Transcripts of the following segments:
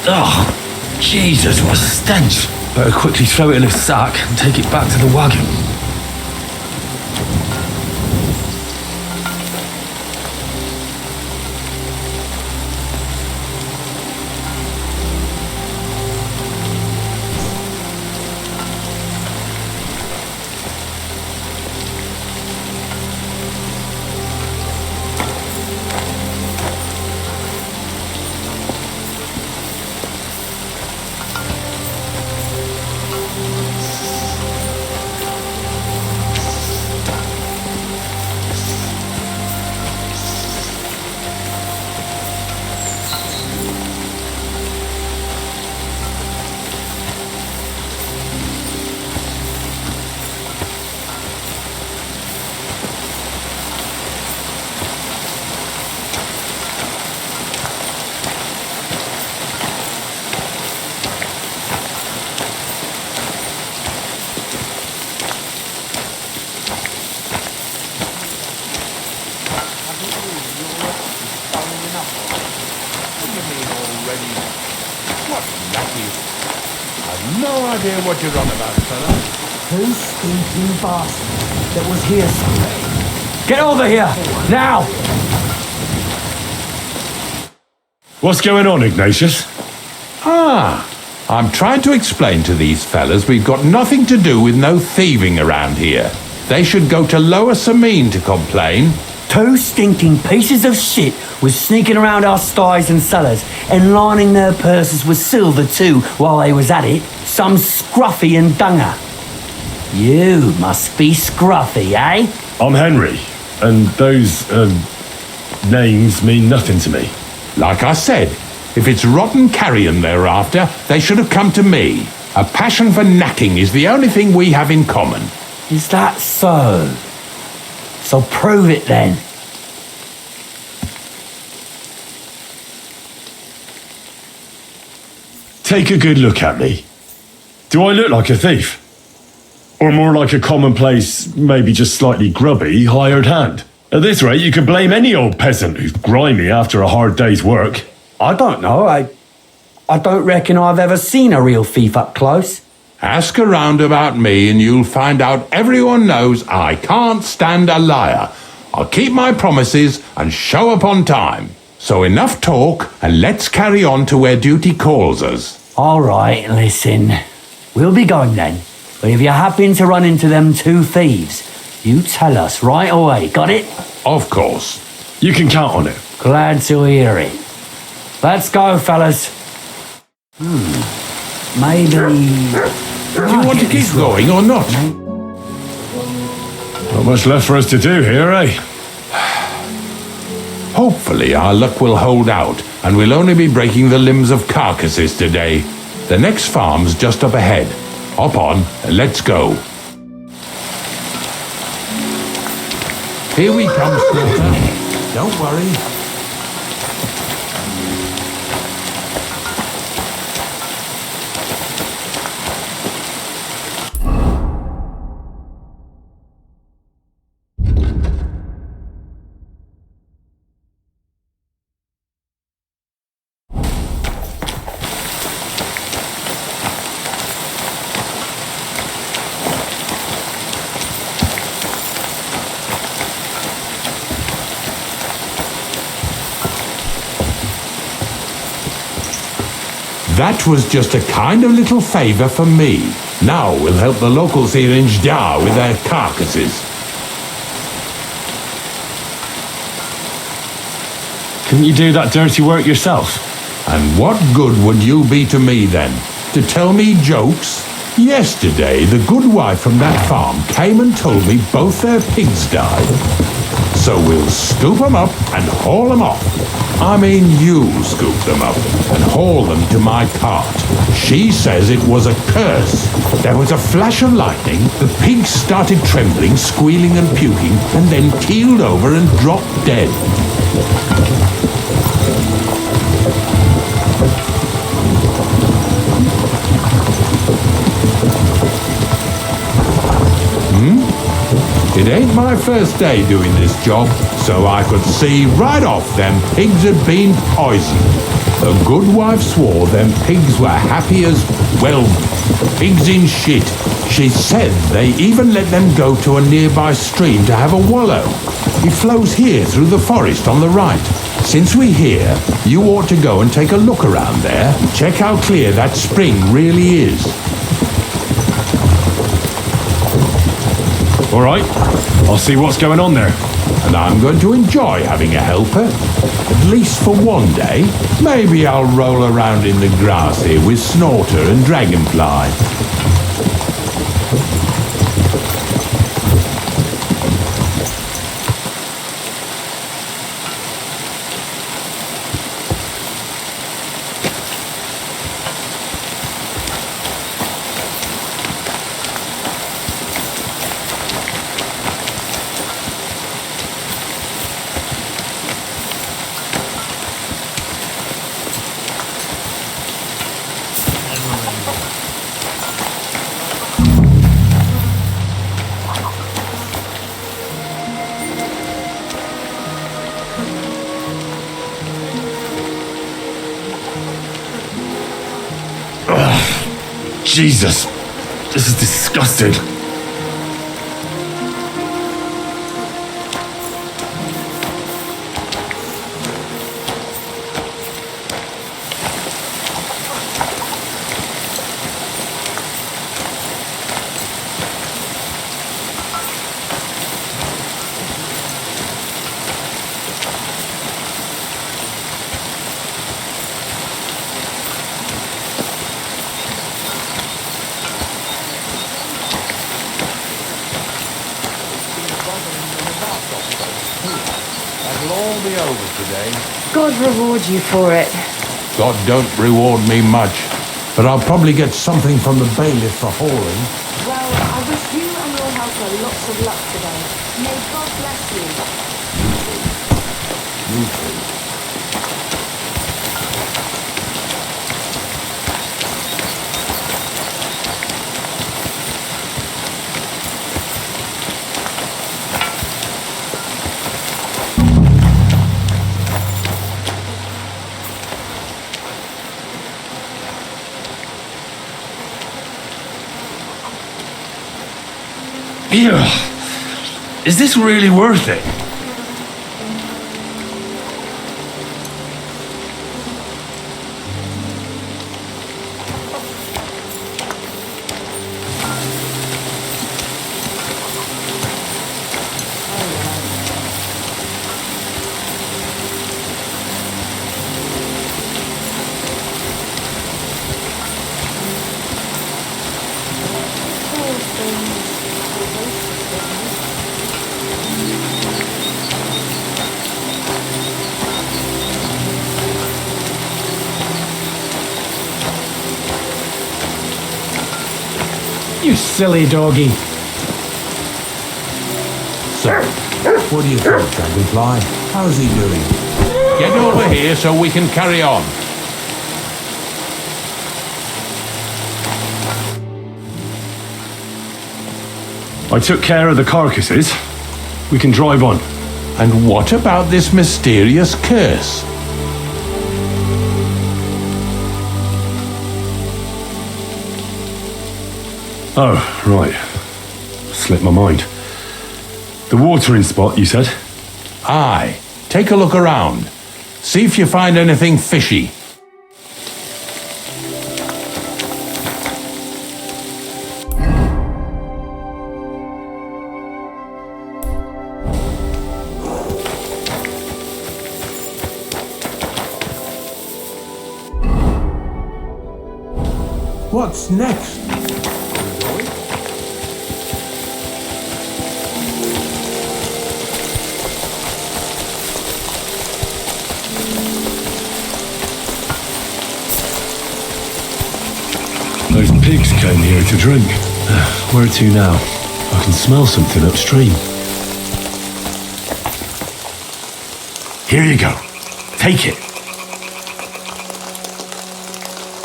Oh, Jesus, what a stench. Better quickly throw it in a sack and take it back to the wagon. What you're on about, fella? Who stinking bastard that was here Sunday? Get over here, now! What's going on, Ignatius? I'm trying to explain to these fellas we've got nothing to do with no thieving around here. They should go to Lower Samine to complain. Two stinking pieces of shit was sneaking around our sties and cellars and lining their purses with silver too while they was at it. Some scruffy and dunger. You must be scruffy, eh? I'm Henry, and those, names mean nothing to me. Like I said, if it's rotten carrion they're after, they should have come to me. A passion for knacking is the only thing we have in common. Is that so? So prove it then. Take a good look at me. Do I look like a thief? Or more like a commonplace, maybe just slightly grubby, hired hand? At this rate, you could blame any old peasant who's grimy after a hard day's work. I don't know. I don't reckon I've ever seen a real thief up close. Ask around about me and you'll find out everyone knows I can't stand a liar. I'll keep my promises and show up on time. So enough talk and let's carry on to where duty calls us. All right, listen. We'll be going then. But if you happen to run into them two thieves, you tell us right away, got it? Of course. You can count on it. Glad to hear it. Let's go, fellas. Maybe... Do you want to keep going or not? Not much left for us to do here, eh? Hopefully our luck will hold out and we'll only be breaking the limbs of carcasses today. The next farm's just up ahead. Hop on and let's go. Here we come, Slaughter. Don't worry. That was just a kind of little favour for me. Now we'll help the locals here in Jdar with their carcasses. Couldn't you do that dirty work yourself? And what good would you be to me then? To tell me jokes? Yesterday, the good wife from that farm came and told me both their pigs died. So we'll scoop them up and haul them off. I mean, you'll scoop them up and haul them to my cart. She says it was a curse. There was a flash of lightning, the pigs started trembling, squealing and puking, and then keeled over and dropped dead. It ain't my first day doing this job, so I could see right off them pigs had been poisoned. The good wife swore them pigs were happy as, well, pigs in shit. She said they even let them go to a nearby stream to have a wallow. It flows here through the forest on the right. Since we're here, you ought to go and take a look around there. Check how clear that spring really is. All right, I'll see what's going on there. And I'm going to enjoy having a helper. At least for one day. Maybe I'll roll around in the grass here with Snorter and Dragonfly. Jesus, this is disgusting. That'll all be over today. God reward you for it. God don't reward me much, but I'll probably get something from the bailiff for hauling. Well, I wish you and your helper lots of luck today. May God bless you. You too. Yeah. Is this really worth it? You silly doggy. So, what do you think, Dragonfly? How's he doing? Get over here so we can carry on. I took care of the carcasses. We can drive on. And what about this mysterious curse? Oh, right. Slipped my mind. The watering spot, you said? Aye. Take a look around. See if you find anything fishy. What's next? Those pigs came here to drink. Where to now? I can smell something upstream. Here you go. Take it.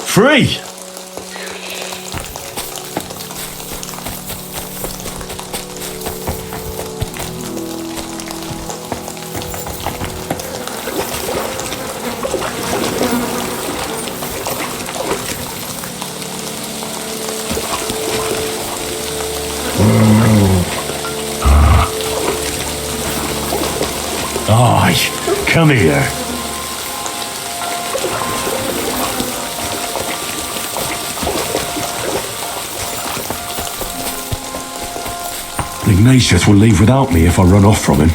Free! Aye, come here. Ignatius will leave without me if I run off from him.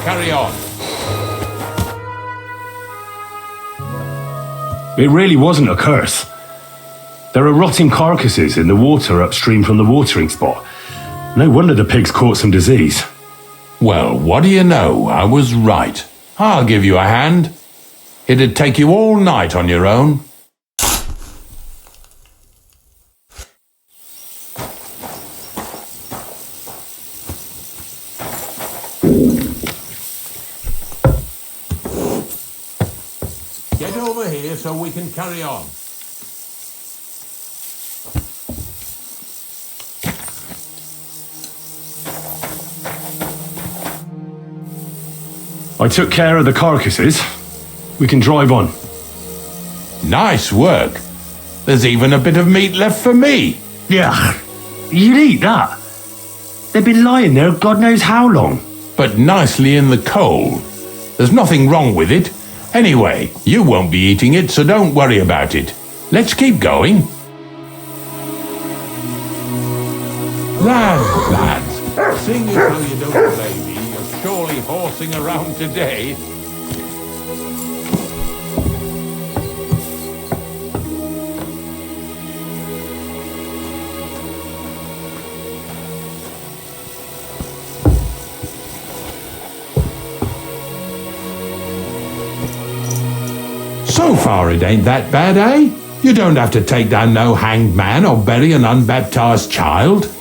Carry on. It really wasn't a curse. There are rotting carcasses in the water upstream from the watering spot. No wonder the pigs caught some disease. Well, what do you know? I was right. I'll give you a hand. It'd take you all night on your own. Get over here so we can carry on. I took care of the carcasses. We can drive on. Nice work. There's even a bit of meat left for me. Yeah, you'd eat that. They've been lying there God knows how long. But nicely in the cold. There's nothing wrong with it. Anyway, you won't be eating it, so don't worry about it. Let's keep going. Lads, seeing as how you don't blame me, you're surely horsing around today. So far it ain't that bad, eh? You don't have to take down no hanged man or bury an unbaptized child.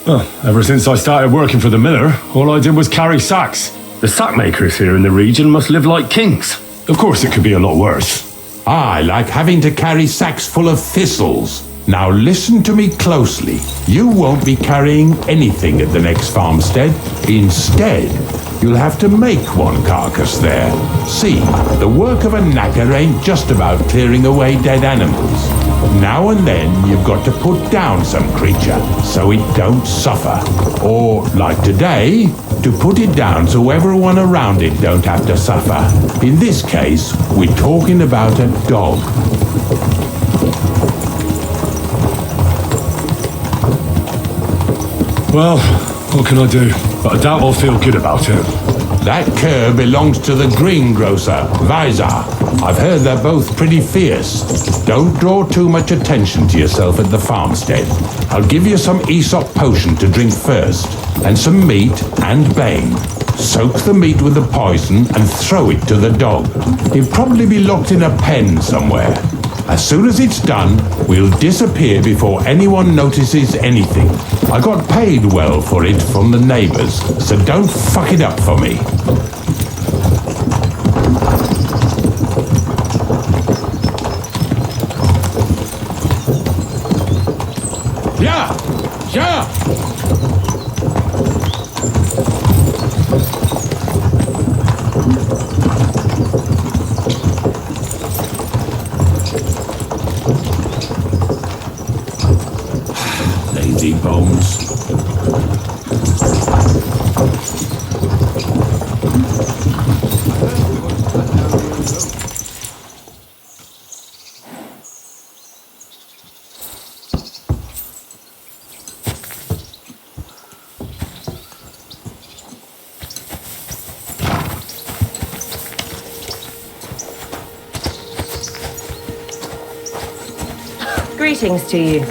Well, ever since I started working for the miller, all I did was carry sacks. The sack makers here in the region must live like kings. Of course it could be a lot worse. I like having to carry sacks full of thistles. Now listen to me closely. You won't be carrying anything at the next farmstead. Instead, you'll have to make one carcass there. See, the work of a knacker ain't just about clearing away dead animals. Now and then you've got to put down some creature so it don't suffer. Or, like today, to put it down so everyone around it don't have to suffer. In this case, we're talking about a dog. Well, what can I do? But I doubt I'll feel good about it. That cur belongs to the greengrocer, Visar. I've heard they're both pretty fierce. Don't draw too much attention to yourself at the farmstead. I'll give you some Aesop potion to drink first, and some meat and bane. Soak the meat with the poison and throw it to the dog. He'll probably be locked in a pen somewhere. As soon as it's done, we'll disappear before anyone notices anything. I got paid well for it from the neighbors, so don't fuck it up for me. Yeah! Yeah! Lazy bones. Greetings to you.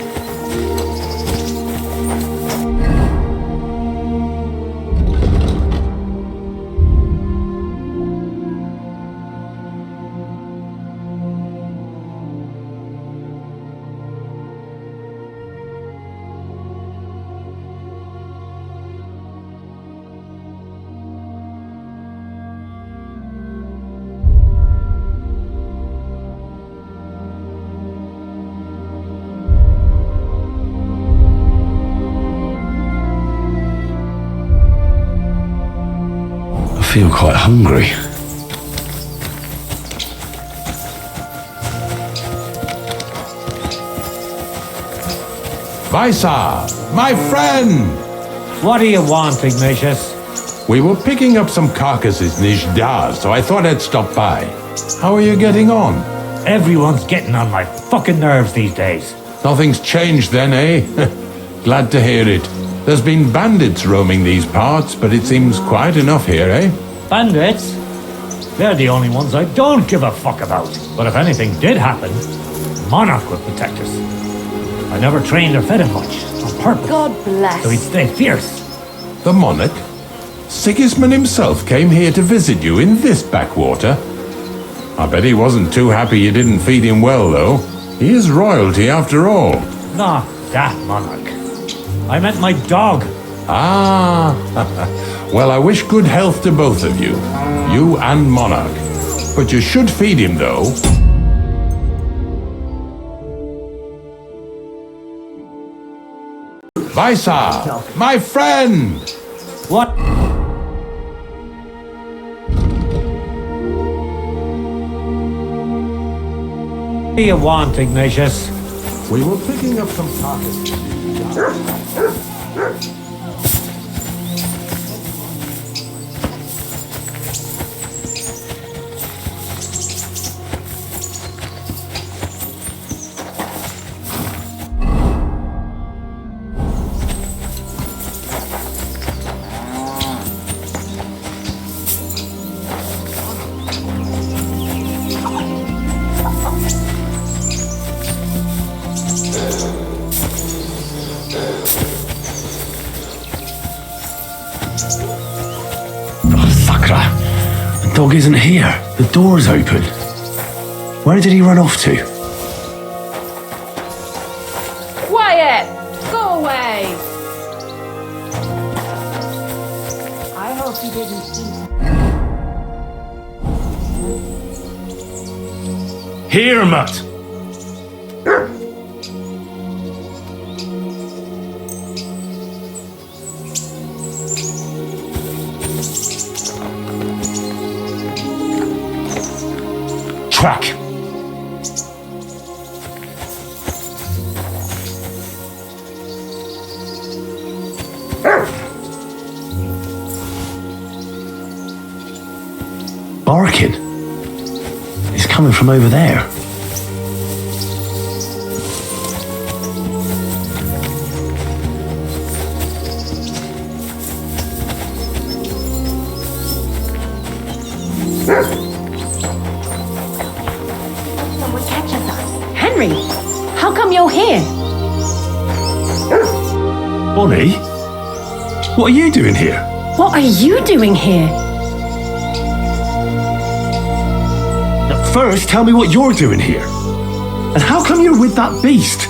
I feel quite hungry. Visar, my friend! What do you want, Ignatius? We were picking up some carcasses in Ishdar, so I thought I'd stop by. How are you getting on? Everyone's getting on my fucking nerves these days. Nothing's changed then, eh? Glad to hear it. There's been bandits roaming these parts, but it seems quiet enough here, eh? Bandits? They're the only ones I don't give a fuck about. But if anything did happen, Monarch would protect us. I never trained or fed him much, on purpose. God bless. So he'd stay fierce. The monarch? Sigismund himself came here to visit you in this backwater. I bet he wasn't too happy you didn't feed him well, though. He is royalty after all. Not that Monarch. I meant my dog. Ah, well, I wish good health to both of you. You and Monarch. But you should feed him, though. Visar, my friend! What? What do you want, Ignatius? We were picking up some carcasses. Dog isn't here. The door's open. Where did he run off to? Quiet! Go away! I hope he didn't eat. Here, Mutt! Track! Barking. It's coming from over there. come you're here? Bonnie? What are you doing here? What are you doing here? First, tell me what you're doing here. And how come you're with that beast?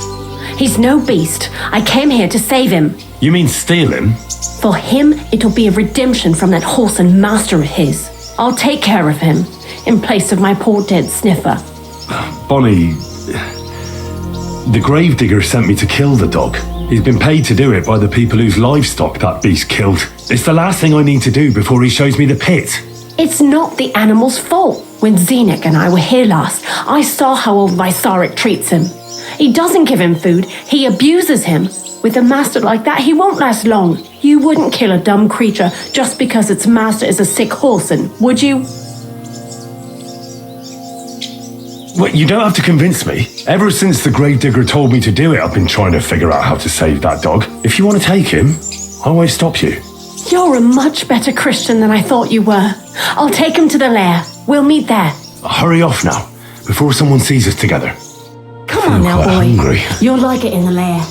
He's no beast. I came here to save him. You mean steal him? For him, it'll be a redemption from that horse and master of his. I'll take care of him, in place of my poor dead sniffer. Bonnie, the gravedigger sent me to kill the dog. He's been paid to do it by the people whose livestock that beast killed. It's the last thing I need to do before he shows me the pit. It's not the animal's fault. When Zenek and I were here last, I saw how old Vysarik treats him. He doesn't give him food, he abuses him. With a master like that, he won't last long. You wouldn't kill a dumb creature just because its master is a sick horseman, would you? Well, you don't have to convince me. Ever since the gravedigger told me to do it, I've been trying to figure out how to save that dog. If you want to take him, I won't stop you. You're a much better Christian than I thought you were. I'll take him to the lair. We'll meet there. Hurry off now, before someone sees us together. Come on now, quite boy. hungry. You'll like it in the lair.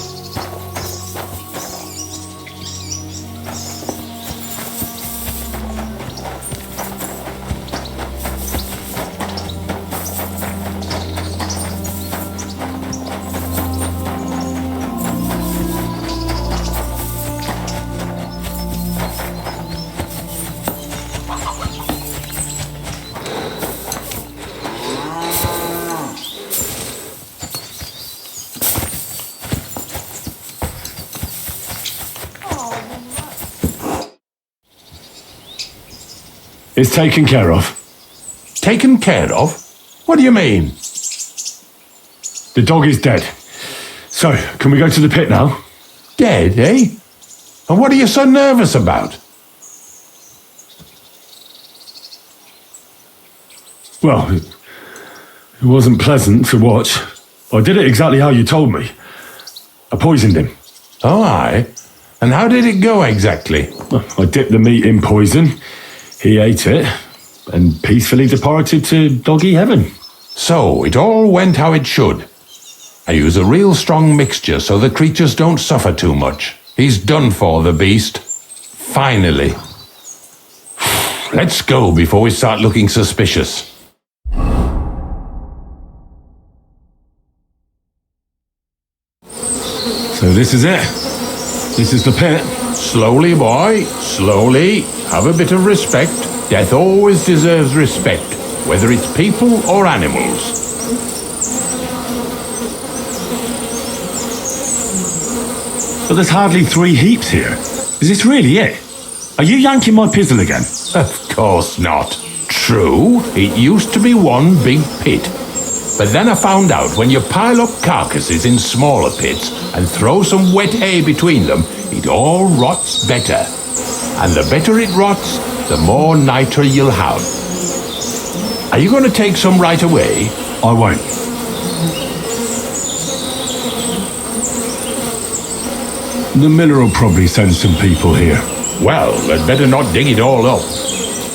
It's taken care of. Taken care of? What do you mean? The dog is dead. So, can we go to the pit now? Dead, eh? And what are you so nervous about? Well, it wasn't pleasant to watch. I did it exactly how you told me. I poisoned him. Oh, aye. And how did it go exactly? I dipped the meat in poison. He ate it and peacefully departed to doggy heaven. So, it all went how it should. I use a real strong mixture so the creatures don't suffer too much. He's done for, the beast. Finally. Let's go before we start looking suspicious. So this is it. This is the pit. Slowly, boy, slowly. Have a bit of respect. Death always deserves respect, whether it's people or animals. But there's hardly 3 heaps here. Is this really it? Are you yanking my pizzle again? Of course not. True, it used to be one big pit. But then I found out when you pile up carcasses in smaller pits and throw some wet hay between them, it all rots better. And the better it rots, the more nitre you'll have. Are you going to take some right away? I won't. The miller will probably send some people here. Well, they'd better not dig it all up.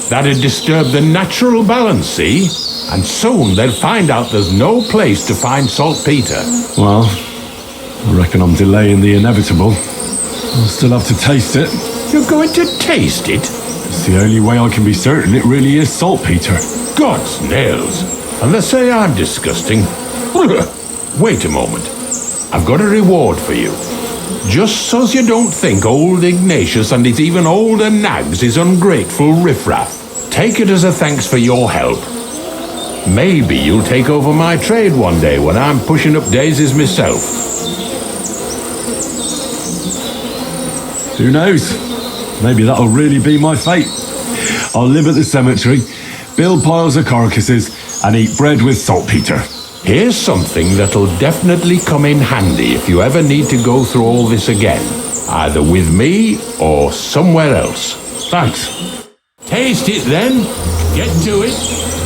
That'd disturb the natural balance, see? And soon they'll find out there's no place to find saltpeter. Well, I reckon I'm delaying the inevitable. I'll still have to taste it. You're going to taste it? It's the only way I can be certain it really is saltpeter. God's nails. And they say I'm disgusting. Wait a moment. I've got a reward for you. Just so's you don't think old Ignatius and his even older nags is ungrateful riffraff. Take it as a thanks for your help. Maybe you'll take over my trade one day when I'm pushing up daisies myself. Who knows? Maybe that'll really be my fate. I'll live at the cemetery, build piles of carcasses, and eat bread with saltpeter. Here's something that'll definitely come in handy if you ever need to go through all this again, either with me or somewhere else. Thanks. Taste it then. Get to it.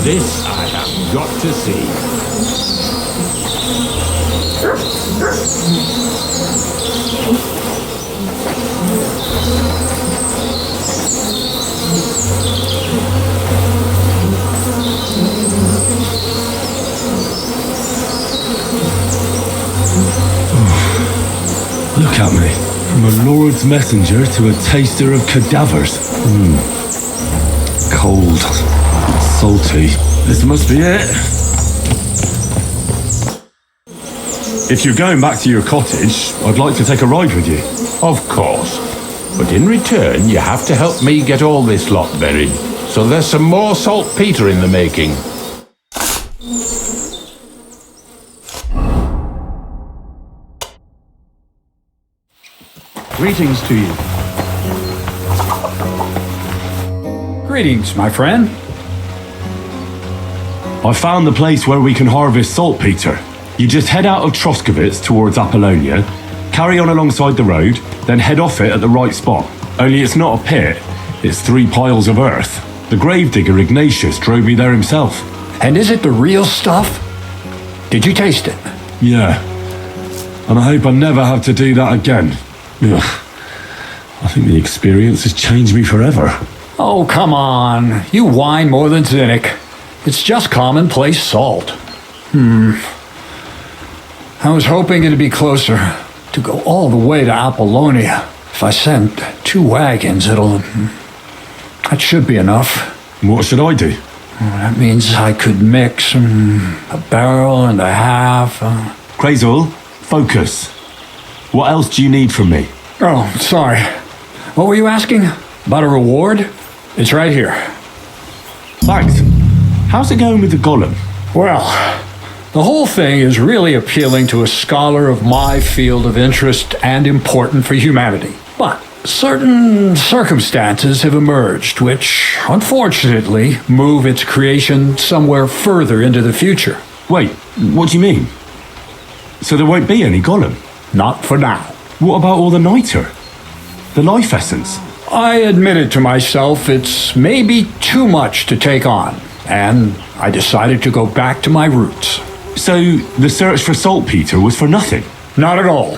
This I have got to see. Look at me. From a Lord's messenger to a taster of cadavers. Cold. Salty. This must be it. If you're going back to your cottage, I'd like to take a ride with you. Of course. But in return, you have to help me get all this lot buried. So there's some more saltpeter in the making. Greetings to you. Greetings, my friend. I found the place where we can harvest saltpeter. You just head out of Troskovitz towards Apollonia, carry on alongside the road, then head off it at the right spot. Only it's not a pit, it's 3 piles of earth. The gravedigger Ignatius drove me there himself. And is it the real stuff? Did you taste it? Yeah. And I hope I never have to do that again. Ugh. I think the experience has changed me forever. Oh, come on. You whine more than Zinnik. It's just commonplace salt. I was hoping it'd be closer. To go all the way to Apollonia. If I sent 2 wagons, that should be enough. What should I do? That means I could mix a barrel and a half. Crazel, focus. What else do you need from me? Oh, sorry. What were you asking? About a reward? It's right here. Thanks. How's it going with the golem? Well, the whole thing is really appealing to a scholar of my field of interest and important for humanity. But certain circumstances have emerged which, unfortunately, move its creation somewhere further into the future. Wait, what do you mean? So there won't be any golem? Not for now. What about all the niter? The life essence? I admitted to myself it's maybe too much to take on, and I decided to go back to my roots. So the search for saltpeter was for nothing? Not at all.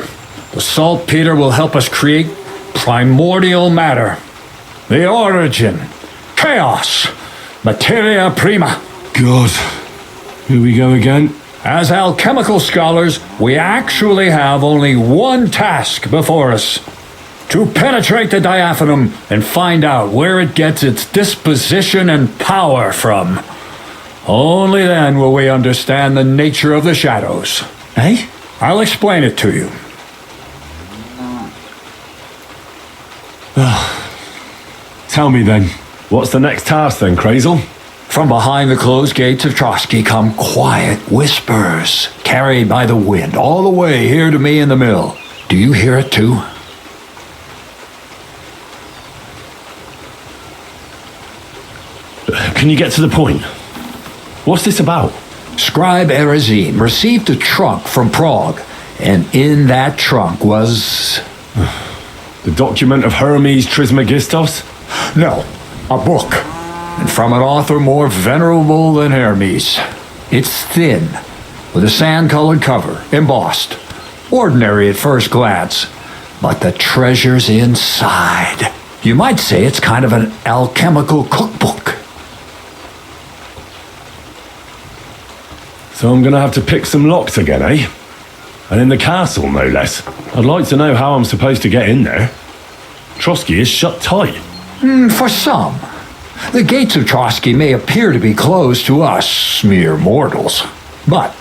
The saltpeter will help us create primordial matter. The origin. Chaos. Materia prima. God. Here we go again. As alchemical scholars, we actually have only one task before us. To penetrate the diaphanum and find out where it gets its disposition and power from. Only then will we understand the nature of the shadows. Eh? I'll explain it to you. Tell me then, what's the next task then, Crazel? From behind the closed gates of Trotsky come quiet whispers, carried by the wind, all the way here to me in the mill. Do you hear it too? Can you get to the point? What's this about? Scribe Erezine received a trunk from Prague, and in that trunk was... The document of Hermes Trismegistos? No, a book. And from an author more venerable than Hermes. It's thin, with a sand-colored cover, embossed. Ordinary at first glance, but the treasure's inside. You might say it's kind of an alchemical cookbook. So I'm gonna have to pick some locks again, eh? And in the castle, no less. I'd like to know how I'm supposed to get in there. Trotsky is shut tight. For some. The gates of Trotsky may appear to be closed to us, mere mortals. But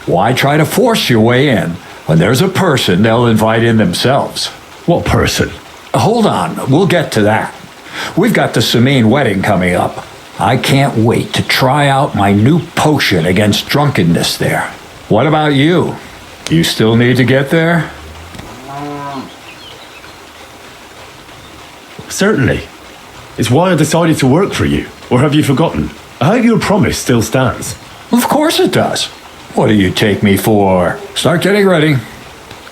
why try to force your way in when there's a person they'll invite in themselves? What person? Hold on, we'll get to that. We've got the Samine wedding coming up. I can't wait to try out my new potion against drunkenness there. What about you? You still need to get there? Certainly. It's why I decided to work for you. Or have you forgotten? I hope your promise still stands. Of course it does. What do you take me for? Start getting ready.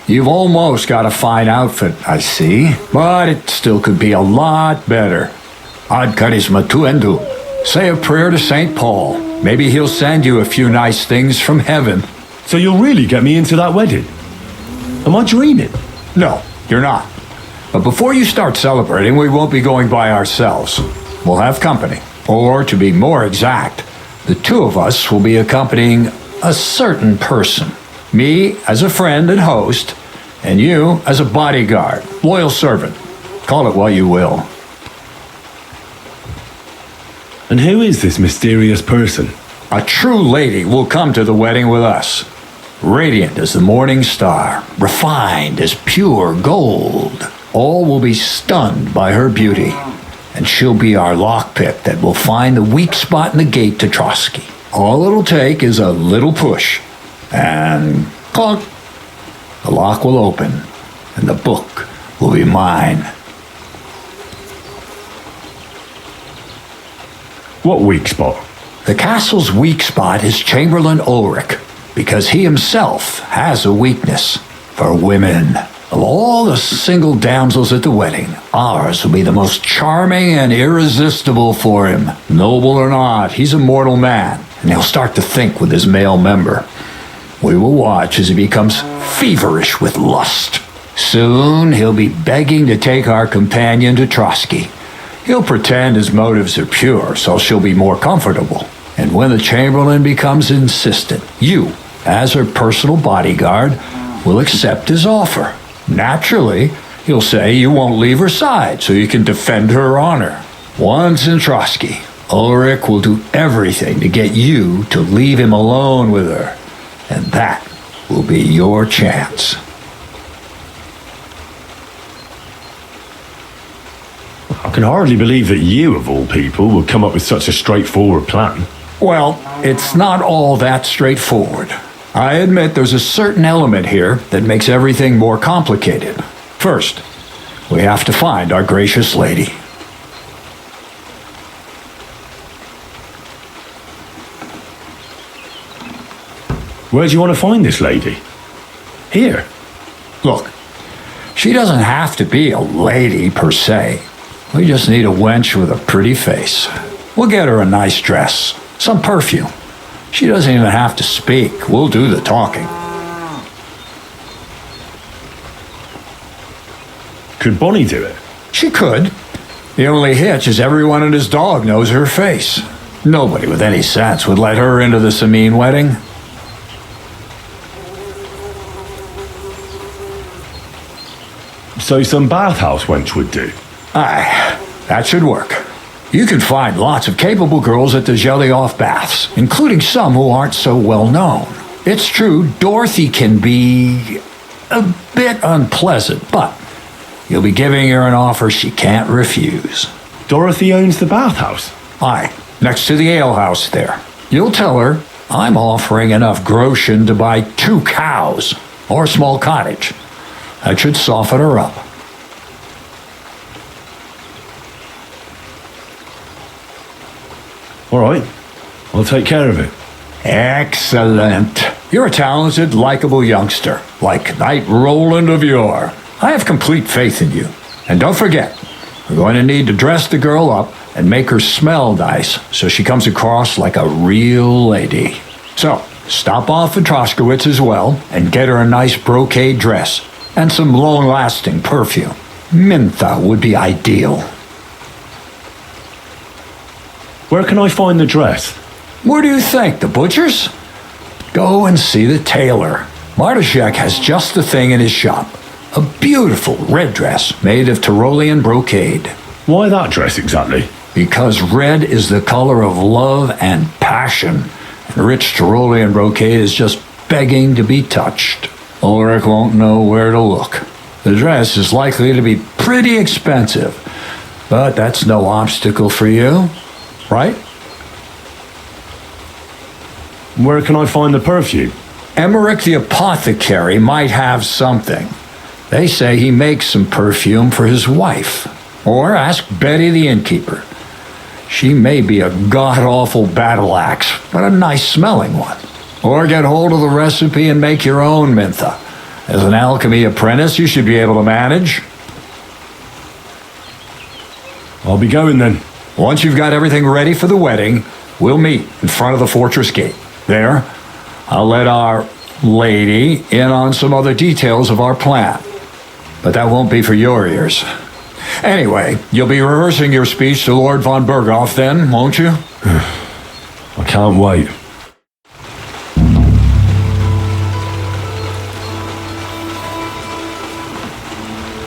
You've almost got a fine outfit, I see. But it still could be a lot better. Ad charisma tuendu. Say a prayer to St. Paul. Maybe he'll send you a few nice things from heaven. So you'll really get me into that wedding? Am I dreaming? No, you're not. But before you start celebrating, we won't be going by ourselves. We'll have company. Or, to be more exact, the 2 of us will be accompanying a certain person. Me as a friend and host, and you as a bodyguard, loyal servant. Call it what you will. And who is this mysterious person? A true lady will come to the wedding with us. Radiant as the morning star, refined as pure gold. All will be stunned by her beauty, and she'll be our lockpick that will find the weak spot in the gate to Trotsky. All it'll take is a little push, and clunk. The lock will open, and the book will be mine. What weak spot? The castle's weak spot is Chamberlain Ulrich, because he himself has a weakness for women. Of all the single damsels at the wedding, ours will be the most charming and irresistible for him. Noble or not, he's a mortal man, and he'll start to think with his male member. We will watch as he becomes feverish with lust. Soon he'll be begging to take our companion to Trotsky. He'll pretend his motives are pure, so she'll be more comfortable. And when the Chamberlain becomes insistent, you, as her personal bodyguard, will accept his offer. Naturally, he'll say you won't leave her side so you can defend her honor. Once in Trotsky, Ulrich will do everything to get you to leave him alone with her. And that will be your chance. I can hardly believe that you, of all people, would come up with such a straightforward plan. Well, it's not all that straightforward. I admit there's a certain element here that makes everything more complicated. First, we have to find our gracious lady. Where do you want to find this lady? Here. Look, she doesn't have to be a lady per se. We just need a wench with a pretty face. We'll get her a nice dress, some perfume. She doesn't even have to speak. We'll do the talking. Could Bonnie do it? She could. The only hitch is everyone and his dog knows her face. Nobody with any sense would let her into the Sameen wedding. So some bathhouse wench would do? Aye, that should work. You can find lots of capable girls at the Gelioff baths, including some who aren't so well known. It's true, Dorothy can be a bit unpleasant, but you'll be giving her an offer she can't refuse. Dorothy owns the bathhouse? Aye, next to the alehouse there. You'll tell her I'm offering enough groschen to buy 2 cows or a small cottage. That should soften her up. All right, I'll take care of it. Excellent. You're a talented, likable youngster, like Knight Roland of yore. I have complete faith in you. And don't forget, we're going to need to dress the girl up and make her smell nice so she comes across like a real lady. So, stop off at Troskowitz as well and get her a nice brocade dress and some long-lasting perfume. Mintha would be ideal. Where can I find the dress? Where do you think? The butcher's? Go and see the tailor. Martashek has just the thing in his shop. A beautiful red dress made of Tyrolean brocade. Why that dress exactly? Because red is the color of love and passion. And rich Tyrolean brocade is just begging to be touched. Ulrich won't know where to look. The dress is likely to be pretty expensive, but that's no obstacle for you. Right? Where can I find the perfume? Emmerich the apothecary might have something. They say he makes some perfume for his wife. Or ask Betty the innkeeper. She may be a god-awful battle axe, but a nice-smelling one. Or get hold of the recipe and make your own mintha. As an alchemy apprentice, you should be able to manage. I'll be going then. Once you've got everything ready for the wedding, we'll meet in front of the fortress gate. There, I'll let our lady in on some other details of our plan. But that won't be for your ears. Anyway, you'll be rehearsing your speech to Lord von Berghoff then, won't you? I can't wait.